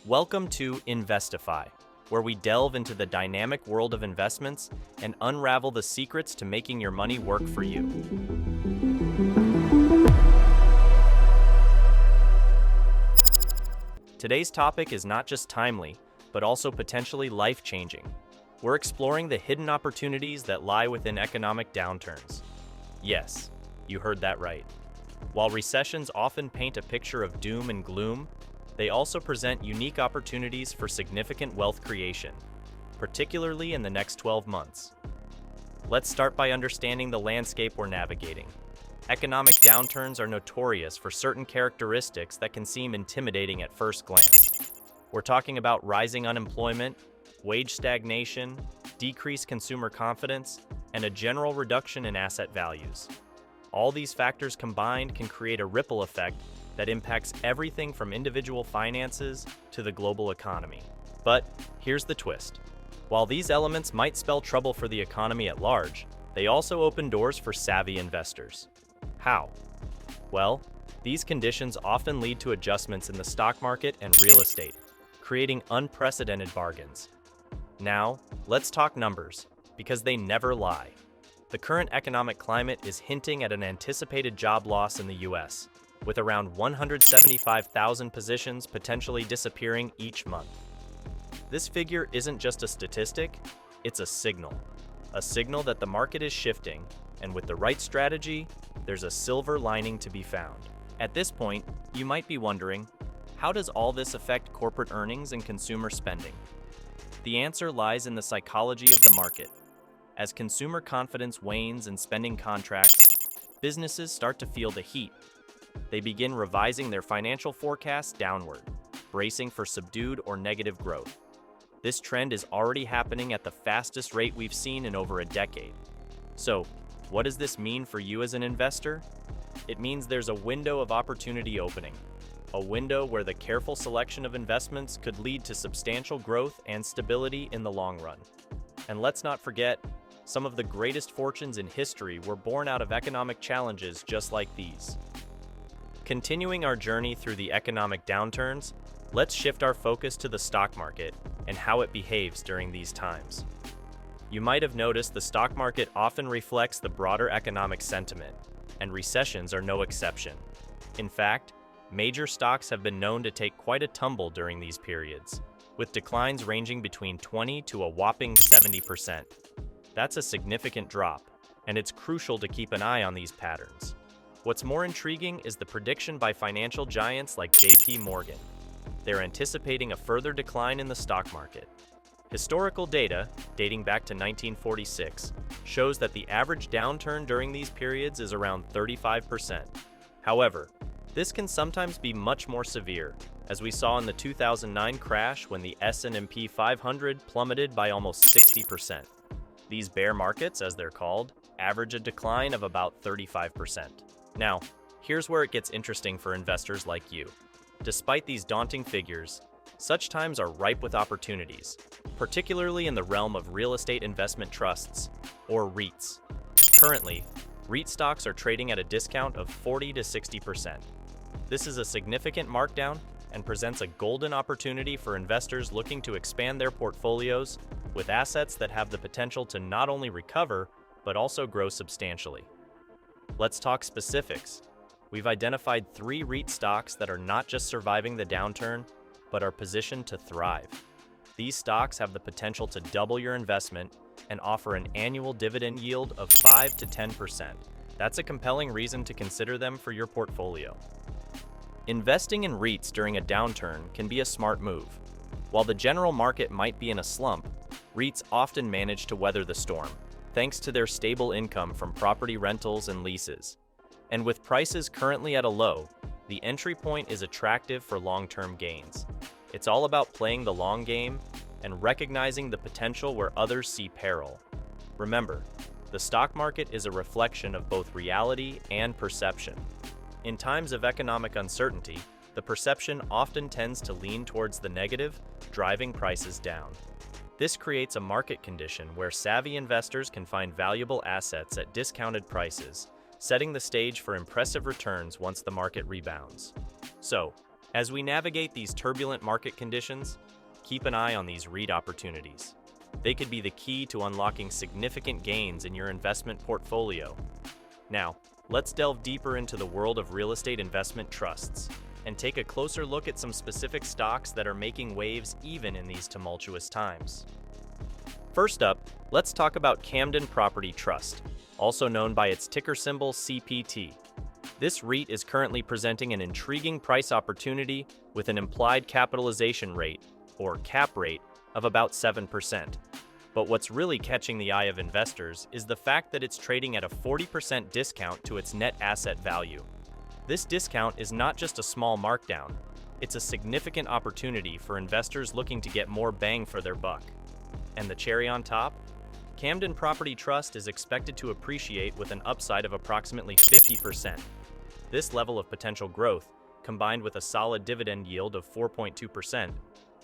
Welcome to Investify, where we delve into the dynamic world of investments and unravel the secrets to making your money work for you. Today's topic is not just timely, but also potentially life-changing. We're exploring the hidden opportunities that lie within economic downturns. Yes, you heard that right. While recessions often paint a picture of doom and gloom, they also present unique opportunities for significant wealth creation, particularly in the next 12 months. Let's start by understanding the landscape we're navigating. Economic downturns are notorious for certain characteristics that can seem intimidating at first glance. We're talking about rising unemployment, wage stagnation, decreased consumer confidence, and a general reduction in asset values. All these factors combined can create a ripple effect that impacts everything from individual finances to the global economy. But here's the twist. While these elements might spell trouble for the economy at large, they also open doors for savvy investors. How? Well, these conditions often lead to adjustments in the stock market and real estate, creating unprecedented bargains. Now, let's talk numbers, because they never lie. The current economic climate is hinting at an anticipated job loss in the US, with around 175,000 positions potentially disappearing each month. This figure isn't just a statistic, it's a signal that the market is shifting, and with the right strategy, there's a silver lining to be found. At this point, you might be wondering, how does all this affect corporate earnings and consumer spending? The answer lies in the psychology of the market. As consumer confidence wanes and spending contracts, businesses start to feel the heat. They begin revising their financial forecasts downward, bracing for subdued or negative growth. This trend is already happening at the fastest rate we've seen in over a decade. So, what does this mean for you as an investor? It means there's a window of opportunity opening. A window where the careful selection of investments could lead to substantial growth and stability in the long run. And let's not forget, some of the greatest fortunes in history were born out of economic challenges just like these. Continuing our journey through the economic downturns, let's shift our focus to the stock market and how it behaves during these times. You might have noticed the stock market often reflects the broader economic sentiment, and recessions are no exception. In fact, major stocks have been known to take quite a tumble during these periods, with declines ranging between 20 to a whopping 70%. That's a significant drop, and it's crucial to keep an eye on these patterns. What's more intriguing is the prediction by financial giants like JP Morgan. They're anticipating a further decline in the stock market. Historical data, dating back to 1946, shows that the average downturn during these periods is around 35%. However, this can sometimes be much more severe, as we saw in the 2009 crash when the S&P 500 plummeted by almost 60%. These bear markets, as they're called, average a decline of about 35%. Now, here's where it gets interesting for investors like you. Despite these daunting figures, such times are ripe with opportunities, particularly in the realm of real estate investment trusts, or REITs. Currently, REIT stocks are trading at a discount of 40 to 60%. This is a significant markdown and presents a golden opportunity for investors looking to expand their portfolios with assets that have the potential to not only recover, but also grow substantially. Let's talk specifics. We've identified 3 REIT stocks that are not just surviving the downturn, but are positioned to thrive. These stocks have the potential to double your investment and offer an annual dividend yield of 5 to 10%. That's a compelling reason to consider them for your portfolio. Investing in REITs during a downturn can be a smart move. While the general market might be in a slump, REITs often manage to weather the storm, thanks to their stable income from property rentals and leases. And with prices currently at a low, the entry point is attractive for long-term gains. It's all about playing the long game and recognizing the potential where others see peril. Remember, the stock market is a reflection of both reality and perception. In times of economic uncertainty, the perception often tends to lean towards the negative, driving prices down. This creates a market condition where savvy investors can find valuable assets at discounted prices, setting the stage for impressive returns once the market rebounds. So, As we navigate these turbulent market conditions, keep an eye on these REIT opportunities. They could be the key to unlocking significant gains in your investment portfolio. Now, let's delve deeper into the world of real estate investment trusts and take a closer look at some specific stocks that are making waves even in these tumultuous times. First up, let's talk about Camden Property Trust, also known by its ticker symbol CPT. This REIT is currently presenting an intriguing price opportunity with an implied capitalization rate, or cap rate, of about 7%. But what's really catching the eye of investors is the fact that it's trading at a 40% discount to its net asset value. This discount is not just a small markdown, it's a significant opportunity for investors looking to get more bang for their buck. And the cherry on top? Camden Property Trust is expected to appreciate with an upside of approximately 50%. This level of potential growth, combined with a solid dividend yield of 4.2%,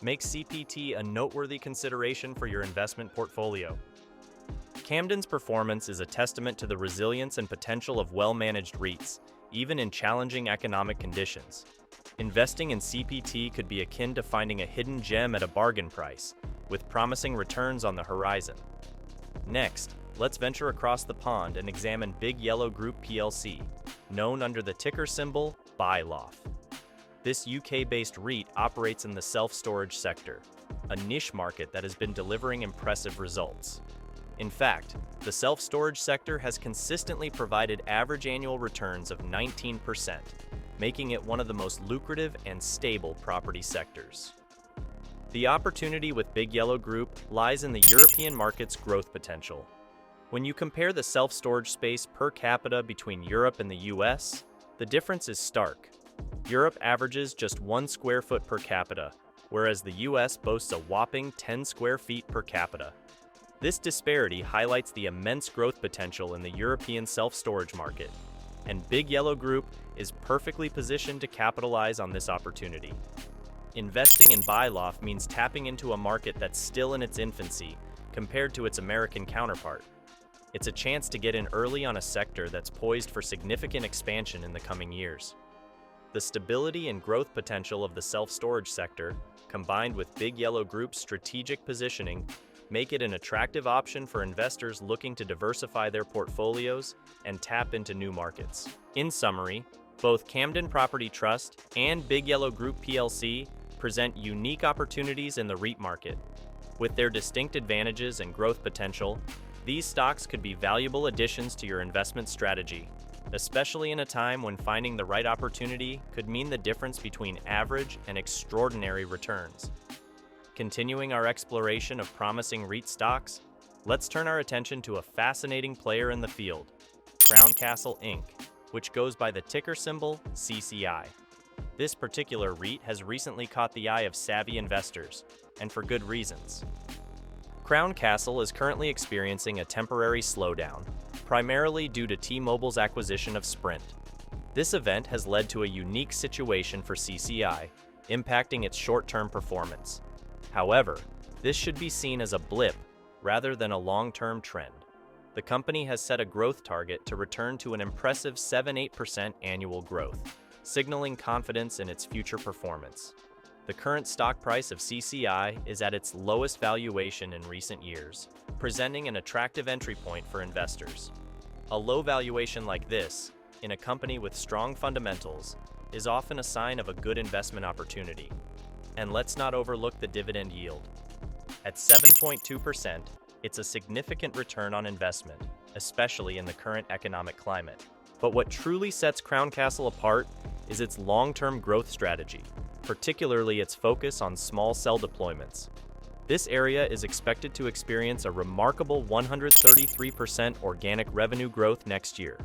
makes CPT a noteworthy consideration for your investment portfolio. Camden's performance is a testament to the resilience and potential of well-managed REITs, even in challenging economic conditions. Investing in CPT could be akin to finding a hidden gem at a bargain price, with promising returns on the horizon. Next, let's venture across the pond and examine Big Yellow Group plc, known under the ticker symbol Byof. This UK-based REIT operates in the self-storage sector, a niche market that has been delivering impressive results. In fact, the self-storage sector has consistently provided average annual returns of 19%, making it one of the most lucrative and stable property sectors. The opportunity with Big Yellow Group lies in the European market's growth potential. When you compare the self-storage space per capita between Europe and the US, the difference is stark. Europe averages just 1 square foot per capita, whereas the US boasts a whopping 10 square feet per capita. This disparity highlights the immense growth potential in the European self-storage market, and Big Yellow Group is perfectly positioned to capitalize on this opportunity. Investing in Byof means tapping into a market that's still in its infancy compared to its American counterpart. It's a chance to get in early on a sector that's poised for significant expansion in the coming years. The stability and growth potential of the self-storage sector, combined with Big Yellow Group's strategic positioning, make it an attractive option for investors looking to diversify their portfolios and tap into new markets. In summary, both Camden Property Trust and Big Yellow Group plc present unique opportunities in the REIT market. With their distinct advantages and growth potential, these stocks could be valuable additions to your investment strategy, especially in a time when finding the right opportunity could mean the difference between average and extraordinary returns. Continuing our exploration of promising REIT stocks, let's turn our attention to a fascinating player in the field, Crown Castle Inc., which goes by the ticker symbol CCI. This particular REIT has recently caught the eye of savvy investors, and for good reasons. Crown Castle is currently experiencing a temporary slowdown, primarily due to T-Mobile's acquisition of Sprint. This event has led to a unique situation for CCI, impacting its short-term performance. However, this should be seen as a blip rather than a long-term trend. The company has set a growth target to return to an impressive 7-8% annual growth, signaling confidence in its future performance. The current stock price of CCI is at its lowest valuation in recent years, presenting an attractive entry point for investors. A low valuation like this, in a company with strong fundamentals, is often a sign of a good investment opportunity. And let's not overlook the dividend yield. At 7.2%, it's a significant return on investment, especially in the current economic climate. But what truly sets Crown Castle apart is its long-term growth strategy, particularly its focus on small cell deployments. This area is expected to experience a remarkable 133% organic revenue growth next year.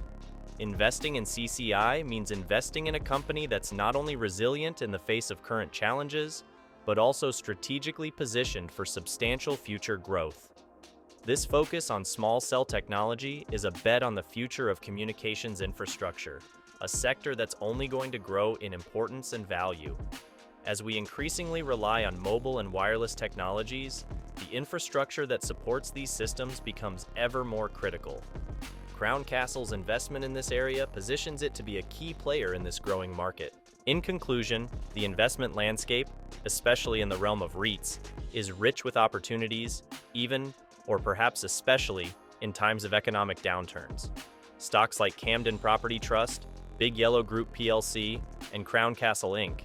Investing in CCI means investing in a company that's not only resilient in the face of current challenges, but also strategically positioned for substantial future growth. This focus on small cell technology is a bet on the future of communications infrastructure, a sector that's only going to grow in importance and value. As we increasingly rely on mobile and wireless technologies, the infrastructure that supports these systems becomes ever more critical. Crown Castle's investment in this area positions it to be a key player in this growing market. In conclusion, the investment landscape, especially in the realm of REITs, is rich with opportunities, even, or perhaps especially, in times of economic downturns. Stocks like Camden Property Trust, Big Yellow Group plc, and Crown Castle Inc.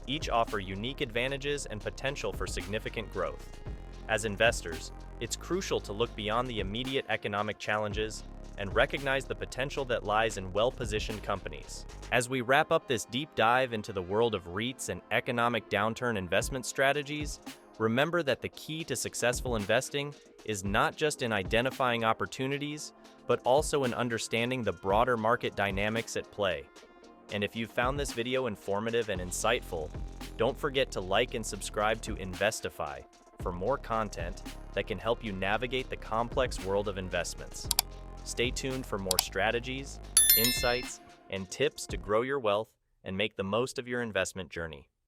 each offer unique advantages and potential for significant growth. As investors, it's crucial to look beyond the immediate economic challenges and recognize the potential that lies in well-positioned companies. As we wrap up this deep dive into the world of REITs and economic downturn investment strategies, remember that the key to successful investing is not just in identifying opportunities, but also in understanding the broader market dynamics at play. And if you found this video informative and insightful, don't forget to like and subscribe to Investify for more content that can help you navigate the complex world of investments. Stay tuned for more strategies, insights, and tips to grow your wealth and make the most of your investment journey.